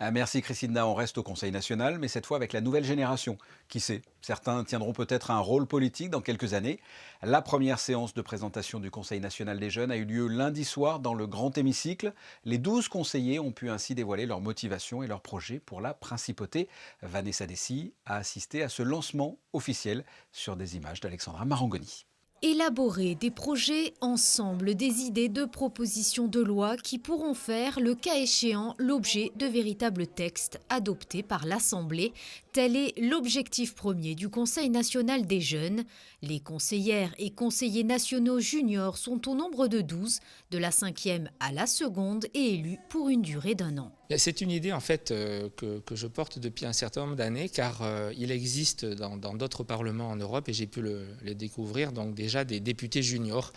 Ah, merci Christina, on reste au Conseil national, mais cette fois avec la nouvelle génération. Qui sait, certains tiendront peut-être un rôle politique dans quelques années. La première séance de présentation du Conseil national des jeunes a eu lieu lundi soir dans le grand hémicycle. Les 12 conseillers ont pu ainsi dévoiler leur motivation et leurs projets pour la principauté. Vanessa Dessy a assisté à ce lancement officiel sur des images d'Alexandra Marangoni. Élaborer des projets ensemble, des idées de propositions de loi qui pourront faire, le cas échéant, l'objet de véritables textes adoptés par l'Assemblée. Tel est l'objectif premier du Conseil national des jeunes. Les conseillères et conseillers nationaux juniors sont au nombre de 12, de la 5e à la seconde, et élus pour une durée d'1 an. C'est une idée en fait que je porte depuis un certain nombre d'années, car il existe dans d'autres parlements en Europe, et j'ai pu le découvrir, donc déjà des députés juniors.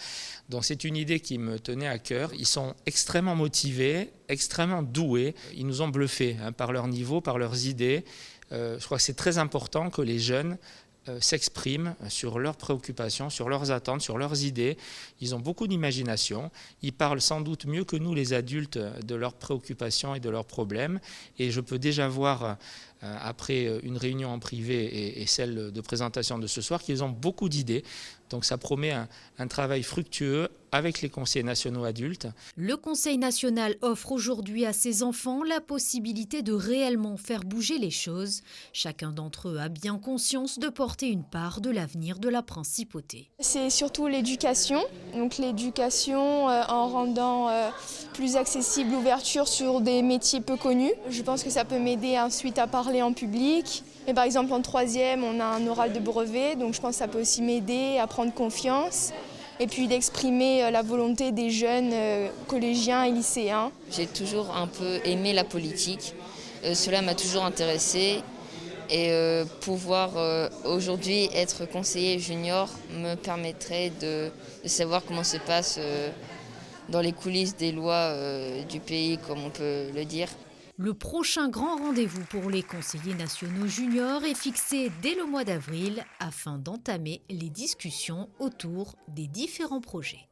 Donc c'est une idée qui me tenait à cœur. Ils sont extrêmement motivés, extrêmement doués. Ils nous ont bluffés par leur niveau, par leurs idées. Je crois que c'est très important que les jeunes s'expriment sur leurs préoccupations, sur leurs attentes, sur leurs idées. Ils ont beaucoup d'imagination. Ils parlent sans doute mieux que nous, les adultes, de leurs préoccupations et de leurs problèmes. Et je peux déjà voir, après une réunion en privé et celle de présentation de ce soir, qu'ils ont beaucoup d'idées. Donc ça promet un travail fructueux avec les conseillers nationaux adultes. Le Conseil national offre aujourd'hui à ses enfants la possibilité de réellement faire bouger les choses. Chacun d'entre eux a bien conscience de porter une part de l'avenir de la principauté. C'est surtout l'éducation, donc l'éducation en rendant plus accessible l'ouverture sur des métiers peu connus. Je pense que ça peut m'aider ensuite à parler en public. Et par exemple en 3e, on a un oral de brevet, donc je pense que ça peut aussi m'aider à prendre confiance. Et puis d'exprimer la volonté des jeunes collégiens et lycéens. J'ai toujours un peu aimé la politique, cela m'a toujours intéressée et pouvoir aujourd'hui être conseiller junior me permettrait de savoir comment se passe dans les coulisses des lois du pays, comme on peut le dire. Le prochain grand rendez-vous pour les conseillers nationaux juniors est fixé dès le mois d'avril afin d'entamer les discussions autour des différents projets.